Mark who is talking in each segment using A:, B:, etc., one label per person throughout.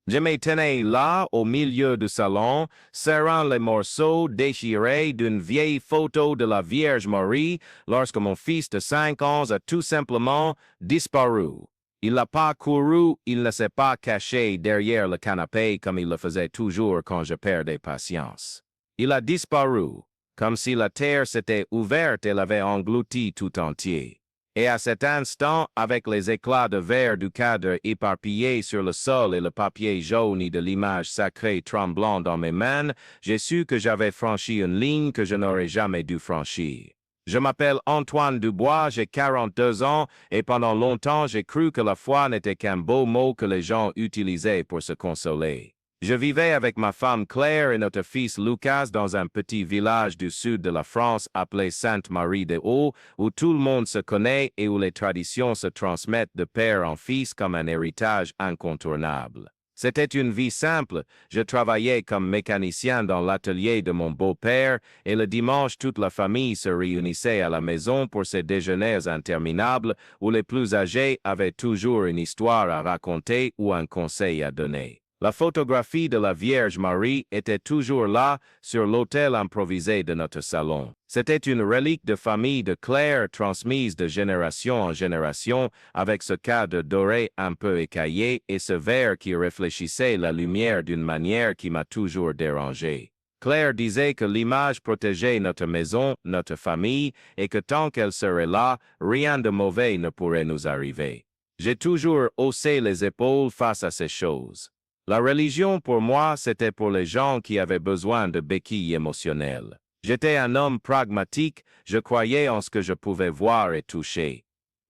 A: Je me tenais là, au milieu du salon, serrant les morceaux déchirés d'une vieille photo de la Vierge Marie lorsque mon fils de 5 ans a tout simplement disparu. Il n'a pas couru, il ne s'est pas caché derrière le canapé comme il le faisait toujours quand je perdais patience. Il a disparu, comme si la terre s'était ouverte et l'avait englouti tout entier. Et à cet instant, avec les éclats de verre du cadre éparpillés sur le sol et le papier jauni de l'image sacrée tremblant dans mes mains, j'ai su que j'avais franchi une ligne que je n'aurais jamais dû franchir. Je m'appelle Antoine Dubois, j'ai 42 ans, et pendant longtemps j'ai cru que la foi n'était qu'un beau mot que les gens utilisaient pour se consoler. Je vivais avec ma femme Claire et notre fils Lucas dans un petit village du sud de la France appelé Sainte-Marie-des-Hauts, où tout le monde se connaît et où les traditions se transmettent de père en fils comme un héritage incontournable. C'était une vie simple, je travaillais comme mécanicien dans l'atelier de mon beau-père et le dimanche toute la famille se réunissait à la maison pour ces déjeuners interminables où les plus âgés avaient toujours une histoire à raconter ou un conseil à donner. La photographie de la Vierge Marie était toujours là, sur l'autel improvisé de notre salon. C'était une relique de famille de Claire transmise de génération en génération, avec ce cadre doré un peu écaillé et ce verre qui réfléchissait la lumière d'une manière qui m'a toujours dérangé. Claire disait que l'image protégeait notre maison, notre famille, et que tant qu'elle serait là, rien de mauvais ne pourrait nous arriver. J'ai toujours haussé les épaules face à ces choses. La religion, pour moi, c'était pour les gens qui avaient besoin de béquilles émotionnelles. J'étais un homme pragmatique, je croyais en ce que je pouvais voir et toucher.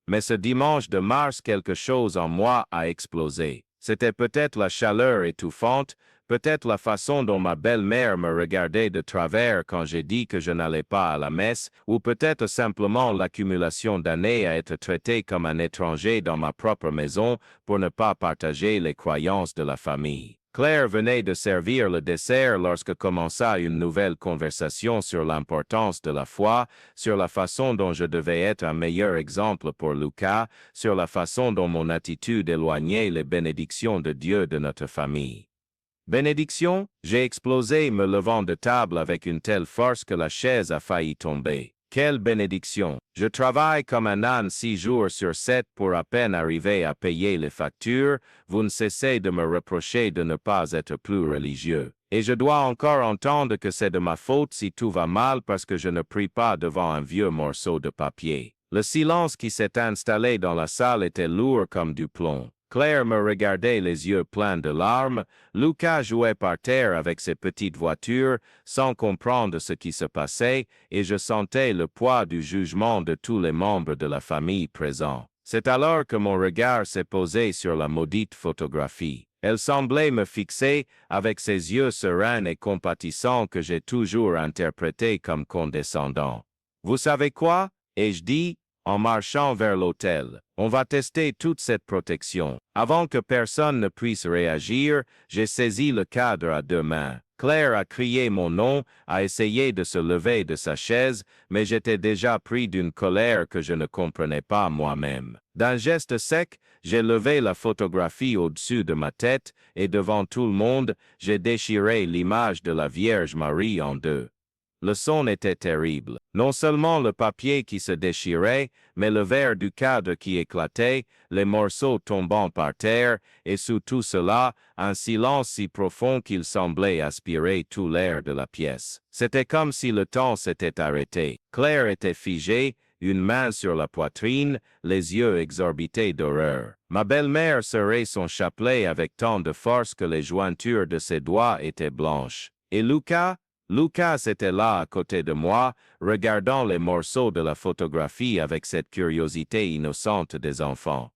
A: Mais ce dimanche de mars, quelque chose en moi a explosé. C'était peut-être la chaleur étouffante, peut-être la façon dont ma belle-mère me regardait de travers quand j'ai dit que je n'allais pas à la messe, ou peut-être simplement l'accumulation d'années à être traité comme un étranger dans ma propre maison pour ne pas partager les croyances de la famille. Claire venait de servir le dessert lorsque commença une nouvelle conversation sur l'importance de la foi, sur la façon dont je devais être un meilleur exemple pour Lucas, sur la façon dont mon attitude éloignait les bénédictions de Dieu de notre famille. Bénédiction, j'ai explosé me levant de table avec une telle force que la chaise a failli tomber. Quelle bénédiction! Je travaille comme un âne 6 jours sur 7 pour à peine arriver à payer les factures, vous ne cessez de me reprocher de ne pas être plus religieux. Et je dois encore entendre que c'est de ma faute si tout va mal parce que je ne prie pas devant un vieux morceau de papier. Le silence qui s'est installé dans la salle était lourd comme du plomb. Claire me regardait les yeux pleins de larmes, Lucas jouait par terre avec ses petites voitures, sans comprendre ce qui se passait, et je sentais le poids du jugement de tous les membres de la famille présents. C'est alors que mon regard s'est posé sur la maudite photographie. Elle semblait me fixer avec ses yeux sereins et compatissants que j'ai toujours interprétés comme condescendants. Vous savez quoi? Ai-je dit, en marchant vers l'autel. On va tester toute cette protection. Avant que personne ne puisse réagir, j'ai saisi le cadre à 2 mains. Claire a crié mon nom, a essayé de se lever de sa chaise, mais j'étais déjà pris d'une colère que je ne comprenais pas moi-même. D'un geste sec, j'ai levé la photographie au-dessus de ma tête et devant tout le monde, j'ai déchiré l'image de la Vierge Marie en deux. Le son était terrible. Non seulement le papier qui se déchirait, mais le verre du cadre qui éclatait, les morceaux tombant par terre, et sous tout cela, un silence si profond qu'il semblait aspirer tout l'air de la pièce. C'était comme si le temps s'était arrêté. Claire était figée, une main sur la poitrine, les yeux exorbités d'horreur. Ma belle-mère serrait son chapelet avec tant de force que les jointures de ses doigts étaient blanches. Et Lucas était là à côté de moi, regardant les morceaux de la photographie avec cette curiosité innocente des enfants.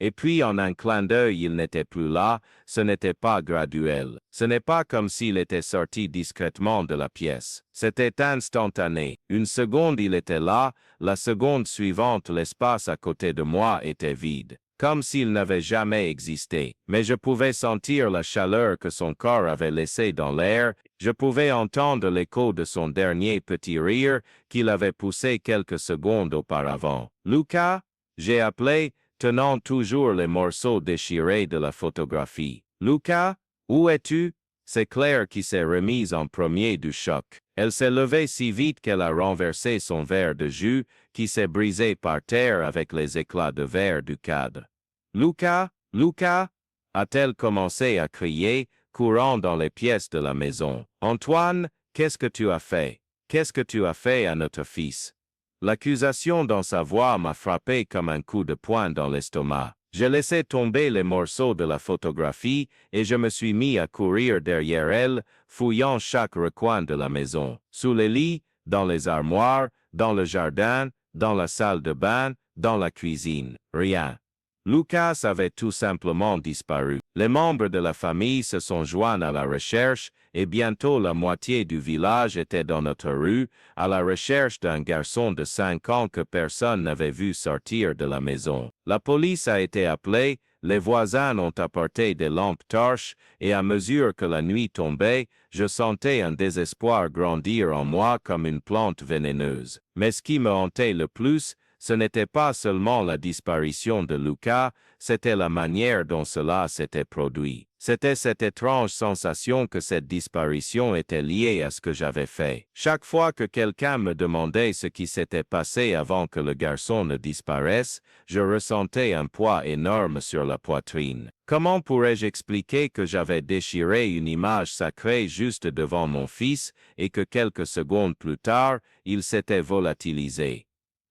A: Et puis en un clin d'œil il n'était plus là, ce n'était pas graduel. Ce n'est pas comme s'il était sorti discrètement de la pièce. C'était instantané. Une seconde il était là, la seconde suivante l'espace à côté de moi était vide. Comme s'il n'avait jamais existé. Mais je pouvais sentir la chaleur que son corps avait laissée dans l'air, je pouvais entendre l'écho de son dernier petit rire qu'il avait poussé quelques secondes auparavant. Lucas, j'ai appelé, tenant toujours les morceaux déchirés de la photographie. Lucas, où es-tu? C'est Claire qui s'est remise en premier du choc. Elle s'est levée si vite qu'elle a renversé son verre de jus, qui s'est brisé par terre avec les éclats de verre du cadre. Lucas, Lucas, a-t-elle commencé à crier, courant dans les pièces de la maison. Antoine, qu'est-ce que tu as fait? Qu'est-ce que tu as fait à notre fils? L'accusation dans sa voix m'a frappé comme un coup de poing dans l'estomac. J'ai laissé tomber les morceaux de la photographie et je me suis mis à courir derrière elle, fouillant chaque recoin de la maison. Sous les lits, dans les armoires, dans le jardin, dans la salle de bain, dans la cuisine. Rien. Lucas avait tout simplement disparu. Les membres de la famille se sont joints à la recherche et bientôt la moitié du village était dans notre rue à la recherche d'un garçon de 5 ans que personne n'avait vu sortir de la maison. La police a été appelée, les voisins ont apporté des lampes torches et à mesure que la nuit tombait, je sentais un désespoir grandir en moi comme une plante vénéneuse. Mais ce qui me hantait le plus, ce n'était pas seulement la disparition de Lucas, c'était la manière dont cela s'était produit. C'était cette étrange sensation que cette disparition était liée à ce que j'avais fait. Chaque fois que quelqu'un me demandait ce qui s'était passé avant que le garçon ne disparaisse, je ressentais un poids énorme sur la poitrine. Comment pourrais-je expliquer que j'avais déchiré une image sacrée juste devant mon fils et que quelques secondes plus tard, il s'était volatilisé?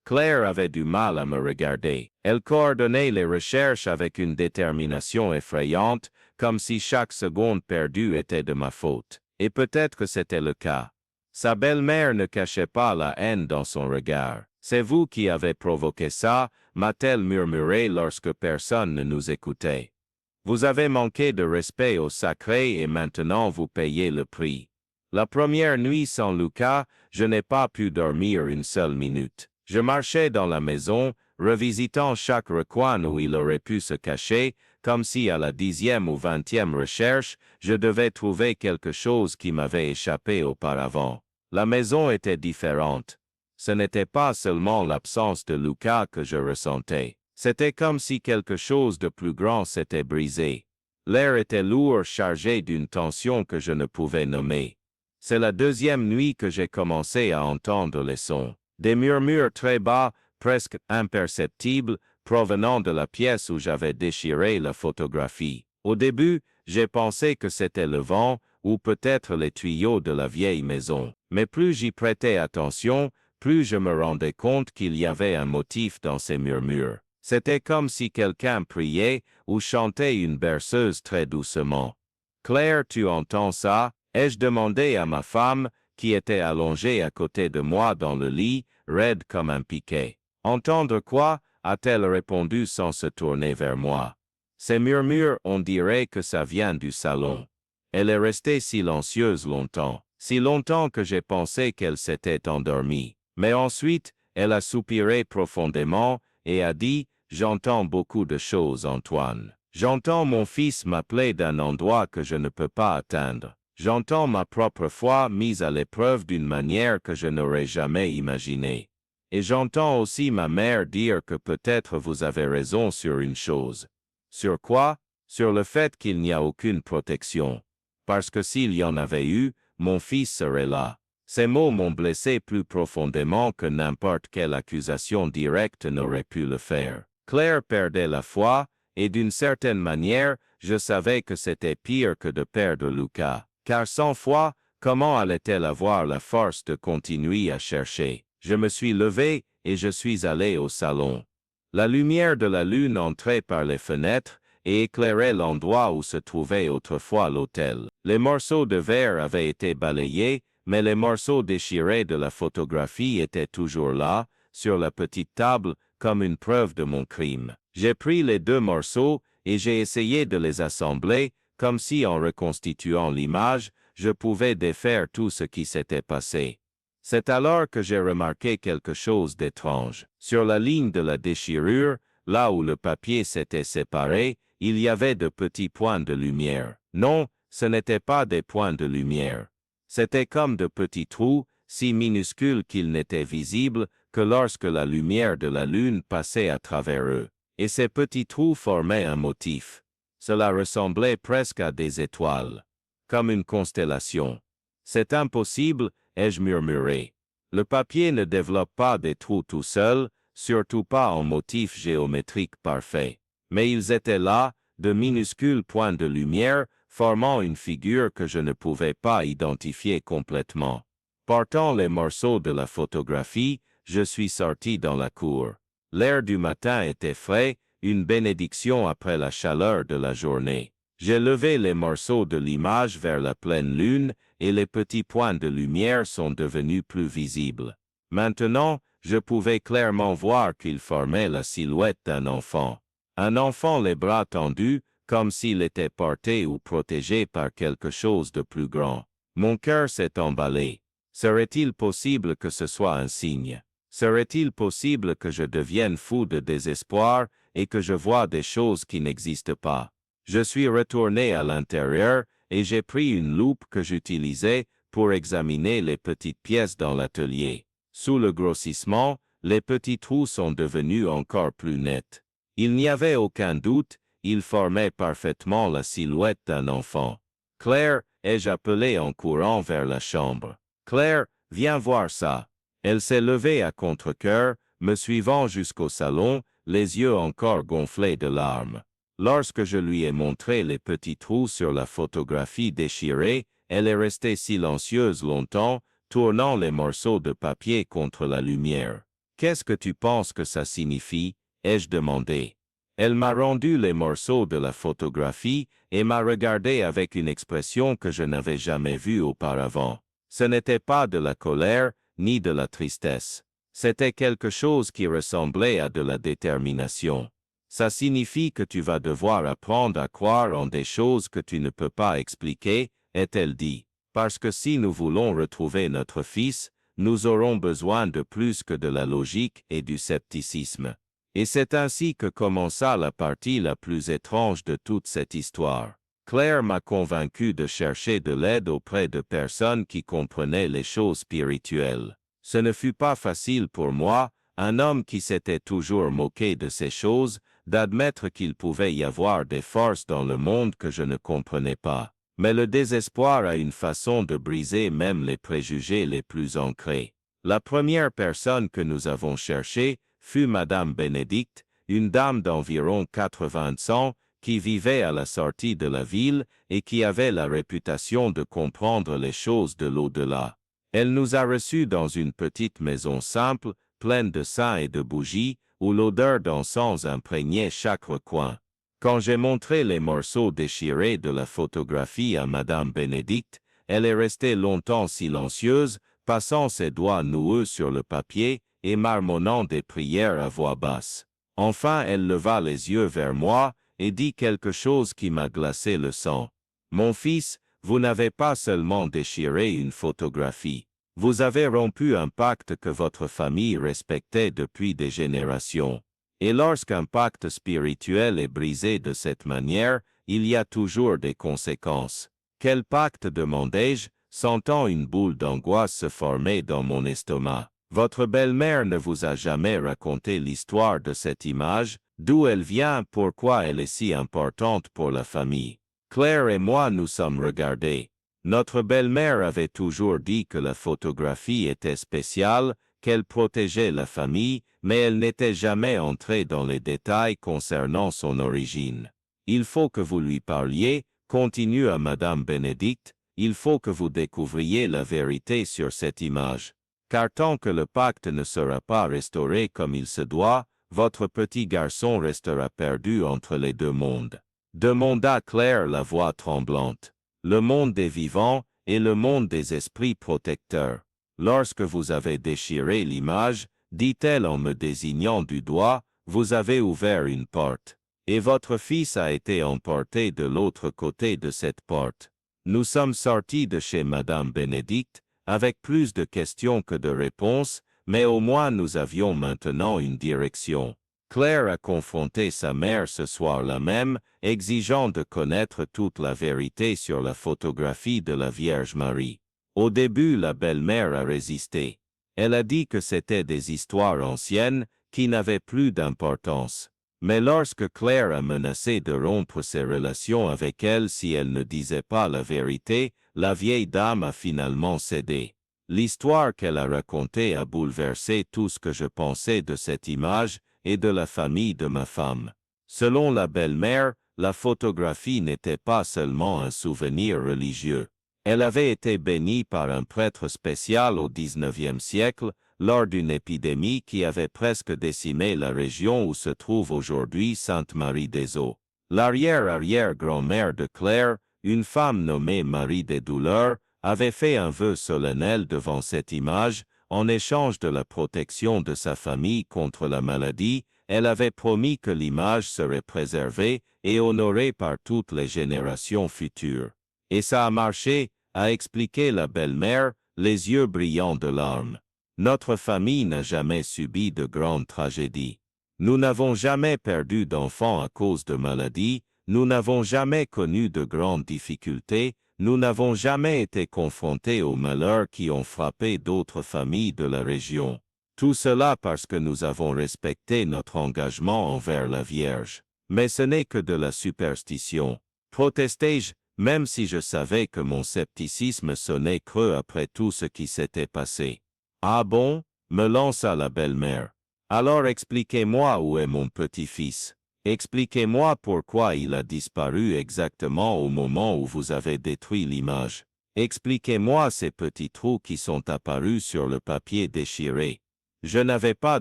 A: Claire avait du mal à me regarder. Elle coordonnait les recherches avec une détermination effrayante, comme si chaque seconde perdue était de ma faute. Et peut-être que c'était le cas. Sa belle-mère ne cachait pas la haine dans son regard. « C'est vous qui avez provoqué ça », m'a-t-elle murmuré lorsque personne ne nous écoutait. « Vous avez manqué de respect au sacré et maintenant vous payez le prix. » La première nuit sans Lucas, je n'ai pas pu dormir une seule minute. Je marchais dans la maison, revisitant chaque recoin où il aurait pu se cacher, comme si à la 10e ou 20e recherche, je devais trouver quelque chose qui m'avait échappé auparavant. La maison était différente. Ce n'était pas seulement l'absence de Lucas que je ressentais. C'était comme si quelque chose de plus grand s'était brisé. L'air était lourd, chargé d'une tension que je ne pouvais nommer. C'est la deuxième nuit que j'ai commencé à entendre les sons. Des murmures très bas, presque imperceptibles, provenant de la pièce où j'avais déchiré la photographie. Au début, j'ai pensé que c'était le vent, ou peut-être les tuyaux de la vieille maison. Mais plus j'y prêtais attention, plus je me rendais compte qu'il y avait un motif dans ces murmures. C'était comme si quelqu'un priait ou chantait une berceuse très doucement. « Claire, tu entends ça? » ai-je demandé à ma femme, qui était allongée à côté de moi dans le lit, raide comme un piquet. « Entendre quoi? » a-t-elle répondu sans se tourner vers moi. Ces murmures, on dirait que ça vient du salon. Elle est restée silencieuse longtemps, si longtemps que j'ai pensé qu'elle s'était endormie. Mais ensuite, elle a soupiré profondément et a dit « J'entends beaucoup de choses, Antoine. J'entends mon fils m'appeler d'un endroit que je ne peux pas atteindre. J'entends ma propre foi mise à l'épreuve d'une manière que je n'aurais jamais imaginée. Et j'entends aussi ma mère dire que peut-être vous avez raison sur une chose. Sur quoi? Sur le fait qu'il n'y a aucune protection. Parce que s'il y en avait eu, mon fils serait là. » Ces mots m'ont blessé plus profondément que n'importe quelle accusation directe n'aurait pu le faire. Claire perdait la foi, et d'une certaine manière, je savais que c'était pire que de perdre Lucas. Car sans foi, comment allait-elle avoir la force de continuer à chercher? Je me suis levé et je suis allé au salon. La lumière de la lune entrait par les fenêtres et éclairait l'endroit où se trouvait autrefois l'autel. Les morceaux de verre avaient été balayés, mais les morceaux déchirés de la photographie étaient toujours là, sur la petite table, comme une preuve de mon crime. J'ai pris les deux morceaux et j'ai essayé de les assembler, comme si en reconstituant l'image, je pouvais défaire tout ce qui s'était passé. C'est alors que j'ai remarqué quelque chose d'étrange. Sur la ligne de la déchirure, là où le papier s'était séparé, il y avait de petits points de lumière. Non, ce n'étaient pas des points de lumière. C'était comme de petits trous, si minuscules qu'ils n'étaient visibles que lorsque la lumière de la lune passait à travers eux. Et ces petits trous formaient un motif. Cela ressemblait presque à des étoiles, comme une constellation. C'est impossible, ai-je murmuré. Le papier ne développe pas des trous tout seul, surtout pas en motif géométrique parfait. Mais ils étaient là, de minuscules points de lumière, formant une figure que je ne pouvais pas identifier complètement. Portant les morceaux de la photographie, je suis sorti dans la cour. L'air du matin était frais, une bénédiction après la chaleur de la journée. J'ai levé les morceaux de l'image vers la pleine lune et les petits points de lumière sont devenus plus visibles. Maintenant, je pouvais clairement voir qu'ils formaient la silhouette d'un enfant. Un enfant les bras tendus, comme s'il était porté ou protégé par quelque chose de plus grand. Mon cœur s'est emballé. Serait-il possible que ce soit un signe? Serait-il possible que je devienne fou de désespoir et que je voie des choses qui n'existent pas? Je suis retourné à l'intérieur et j'ai pris une loupe que j'utilisais pour examiner les petites pièces dans l'atelier. Sous le grossissement, les petits trous sont devenus encore plus nets. Il n'y avait aucun doute, ils formaient parfaitement la silhouette d'un enfant. Claire, ai-je appelé en courant vers la chambre. Claire, viens voir ça. Elle s'est levée à contre-cœur, me suivant jusqu'au salon, les yeux encore gonflés de larmes. Lorsque je lui ai montré les petits trous sur la photographie déchirée, elle est restée silencieuse longtemps, tournant les morceaux de papier contre la lumière. « Qu'est-ce que tu penses que ça signifie ?» ai-je demandé. Elle m'a rendu les morceaux de la photographie et m'a regardé avec une expression que je n'avais jamais vue auparavant. Ce n'était pas de la colère, ni de la tristesse. C'était quelque chose qui ressemblait à de la détermination. Ça signifie que tu vas devoir apprendre à croire en des choses que tu ne peux pas expliquer, est-elle dit. Parce que si nous voulons retrouver notre fils, nous aurons besoin de plus que de la logique et du scepticisme. Et c'est ainsi que commença la partie la plus étrange de toute cette histoire. Claire m'a convaincu de chercher de l'aide auprès de personnes qui comprenaient les choses spirituelles. Ce ne fut pas facile pour moi, un homme qui s'était toujours moqué de ces choses, d'admettre qu'il pouvait y avoir des forces dans le monde que je ne comprenais pas. Mais le désespoir a une façon de briser même les préjugés les plus ancrés. La première personne que nous avons cherchée fut Madame Bénédicte, une dame d'environ 80 ans, qui vivait à la sortie de la ville et qui avait la réputation de comprendre les choses de l'au-delà. Elle nous a reçus dans une petite maison simple, pleine de saints et de bougies, où l'odeur d'encens imprégnait chaque recoin. Quand j'ai montré les morceaux déchirés de la photographie à Madame Bénédicte, elle est restée longtemps silencieuse, passant ses doigts noueux sur le papier et marmonnant des prières à voix basse. Enfin, elle leva les yeux vers moi et dit quelque chose qui m'a glacé le sang. « Mon fils, vous n'avez pas seulement déchiré une photographie. Vous avez rompu un pacte que votre famille respectait depuis des générations. Et lorsqu'un pacte spirituel est brisé de cette manière, il y a toujours des conséquences. Quel pacte demandai-je, sentant une boule d'angoisse se former dans mon estomac. Votre belle-mère ne vous a jamais raconté l'histoire de cette image, d'où elle vient, pourquoi elle est si importante pour la famille. Claire et moi nous sommes regardés. Notre belle-mère avait toujours dit que la photographie était spéciale, qu'elle protégeait la famille, mais elle n'était jamais entrée dans les détails concernant son origine. Il faut que vous lui parliez, continua Madame Bénédicte, il faut que vous découvriez la vérité sur cette image. Car tant que le pacte ne sera pas restauré comme il se doit, votre petit garçon restera perdu entre les deux mondes. Demanda Claire la voix tremblante. Le monde des vivants et le monde des esprits protecteurs. Lorsque vous avez déchiré l'image, dit-elle en me désignant du doigt, vous avez ouvert une porte. Et votre fils a été emporté de l'autre côté de cette porte. Nous sommes sortis de chez Madame Bénédicte, avec plus de questions que de réponses, mais au moins nous avions maintenant une direction. Claire a confronté sa mère ce soir-là même, exigeant de connaître toute la vérité sur la photographie de la Vierge Marie. Au début, la belle-mère a résisté. Elle a dit que c'était des histoires anciennes, qui n'avaient plus d'importance. Mais lorsque Claire a menacé de rompre ses relations avec elle si elle ne disait pas la vérité, la vieille dame a finalement cédé. L'histoire qu'elle a racontée a bouleversé tout ce que je pensais de cette image et de la famille de ma femme. Selon la belle-mère, la photographie n'était pas seulement un souvenir religieux. Elle avait été bénie par un prêtre spécial au XIXe siècle, lors d'une épidémie qui avait presque décimé la région où se trouve aujourd'hui Sainte-Marie-des-Eaux. L'arrière-arrière-grand-mère de Claire, une femme nommée Marie des Douleurs, avait fait un vœu solennel devant cette image. En échange de la protection de sa famille contre la maladie, elle avait promis que l'image serait préservée et honorée par toutes les générations futures. Et ça a marché, a expliqué la belle-mère, les yeux brillants de larmes. Notre famille n'a jamais subi de grandes tragédies. Nous n'avons jamais perdu d'enfants à cause de maladies, nous n'avons jamais connu de grandes difficultés, nous n'avons jamais été confrontés aux malheurs qui ont frappé d'autres familles de la région. Tout cela parce que nous avons respecté notre engagement envers la Vierge. Mais ce n'est que de la superstition. Protestai-je, même si je savais que mon scepticisme sonnait creux après tout ce qui s'était passé. Ah bon? Me lança la belle-mère. Alors expliquez-moi où est mon petit-fils. Expliquez-moi pourquoi il a disparu exactement au moment où vous avez détruit l'image. Expliquez-moi ces petits trous qui sont apparus sur le papier déchiré. Je n'avais pas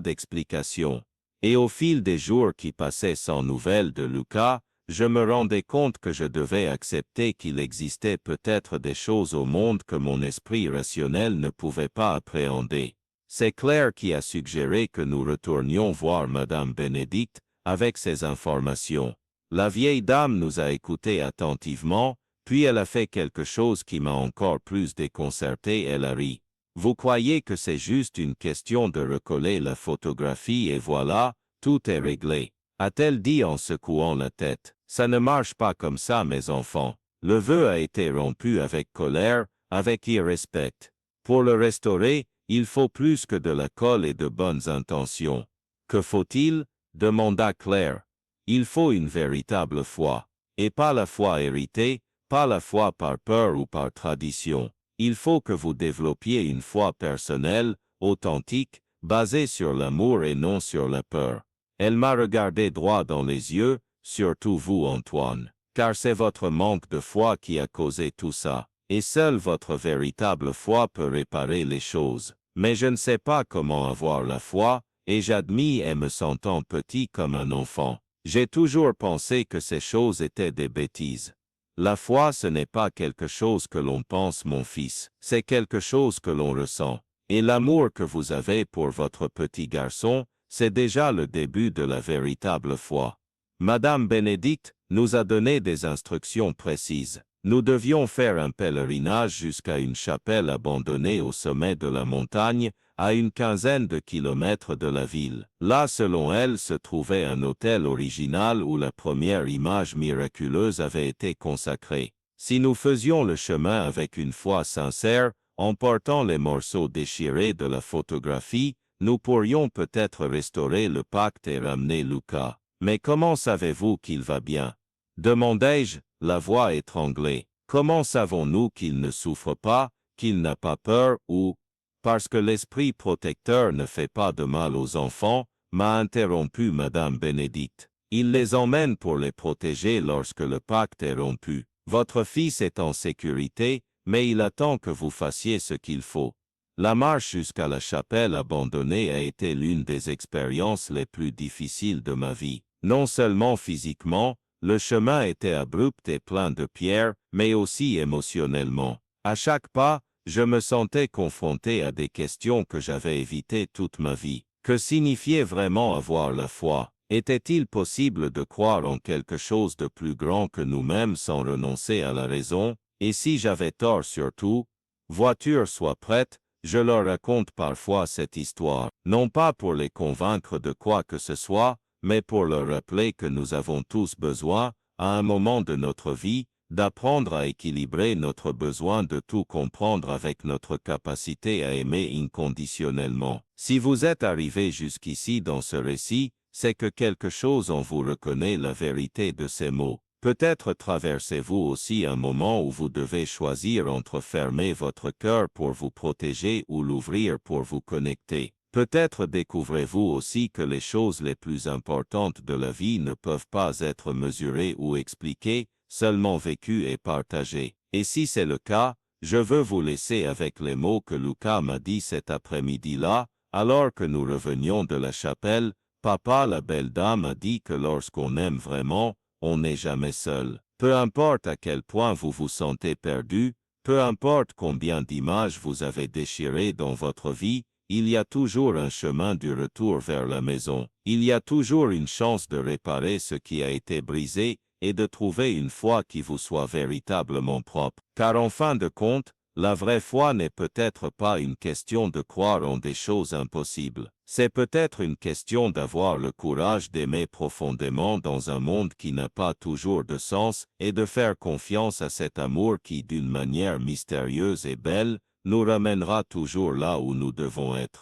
A: d'explication. Et au fil des jours qui passaient sans nouvelles de Lucas, je me rendais compte que je devais accepter qu'il existait peut-être des choses au monde que mon esprit rationnel ne pouvait pas appréhender. C'est Claire qui a suggéré que nous retournions voir Madame Bénédicte avec ces informations. La vieille dame nous a écoutés attentivement, puis elle a fait quelque chose qui m'a encore plus déconcerté, elle a ri. Vous croyez que c'est juste une question de recoller la photographie et voilà, tout est réglé, a-t-elle dit en secouant la tête. Ça ne marche pas comme ça, mes enfants. Le vœu a été rompu avec colère, avec irrespect. Pour le restaurer, il faut plus que de la colle et de bonnes intentions. Que faut-il? Demanda Claire. Il faut une véritable foi. Et pas la foi héritée, pas la foi par peur ou par tradition. Il faut que vous développiez une foi personnelle, authentique, basée sur l'amour et non sur la peur. Elle m'a regardé droit dans les yeux, surtout vous, Antoine, car c'est votre manque de foi qui a causé tout ça, et seule votre véritable foi peut réparer les choses. Mais je ne sais pas comment avoir la foi, et j'admets et me sentant petit comme un enfant. J'ai toujours pensé que ces choses étaient des bêtises. La foi, ce n'est pas quelque chose que l'on pense, mon fils, c'est quelque chose que l'on ressent. Et l'amour que vous avez pour votre petit garçon, c'est déjà le début de la véritable foi. Madame Bénédicte nous a donné des instructions précises. Nous devions faire un pèlerinage jusqu'à une chapelle abandonnée au sommet de la montagne, à une quinzaine de kilomètres de la ville. Là, selon elle, se trouvait un autel original où la première image miraculeuse avait été consacrée. Si nous faisions le chemin avec une foi sincère, en portant les morceaux déchirés de la photographie, nous pourrions peut-être restaurer le pacte et ramener Lucas. Mais comment savez-vous qu'il va bien? Demandai-je, la voix étranglée. Comment savons-nous qu'il ne souffre pas, qu'il n'a pas peur ou... Parce que l'esprit protecteur ne fait pas de mal aux enfants, m'a interrompu Madame Bénédicte. Il les emmène pour les protéger lorsque le pacte est rompu. Votre fils est en sécurité, mais il attend que vous fassiez ce qu'il faut. La marche jusqu'à la chapelle abandonnée a été l'une des expériences les plus difficiles de ma vie. Non seulement physiquement, le chemin était abrupt et plein de pierres, mais aussi émotionnellement. À chaque pas, je me sentais confronté à des questions que j'avais évitées toute ma vie. Que signifiait vraiment avoir la foi? Était-il possible de croire en quelque chose de plus grand que nous-mêmes sans renoncer à la raison? Et si j'avais tort surtout? Voiture soit prête, je leur raconte parfois cette histoire, non pas pour les convaincre de quoi que ce soit, mais pour leur rappeler que nous avons tous besoin, à un moment de notre vie, d'apprendre à équilibrer notre besoin de tout comprendre avec notre capacité à aimer inconditionnellement. Si vous êtes arrivé jusqu'ici dans ce récit,
B: c'est que quelque chose en vous reconnaît la vérité de ces mots. Peut-être traversez-vous aussi un moment où vous devez choisir entre fermer votre cœur pour vous protéger ou l'ouvrir pour vous connecter. Peut-être découvrez-vous aussi que les choses les plus importantes de la vie ne peuvent pas être mesurées ou expliquées, seulement vécues et partagées. Et si c'est le cas, je veux vous laisser avec les mots que Lucas m'a dit cet après-midi-là, alors que nous revenions de la chapelle. Papa, la belle dame, a dit que lorsqu'on aime vraiment, on n'est jamais seul. Peu importe à quel point vous vous sentez perdu, peu importe combien d'images vous avez déchirées dans votre vie, il y a toujours un chemin du retour vers la maison. Il y a toujours une chance de réparer ce qui a été brisé et de trouver une foi qui vous soit véritablement propre. Car en fin de compte, la vraie foi n'est peut-être pas une question de croire en des choses impossibles. C'est peut-être une question d'avoir le courage d'aimer profondément dans un monde qui n'a pas toujours de sens et de faire confiance à cet amour qui, d'une manière mystérieuse et belle, nous ramènera toujours là où nous devons être.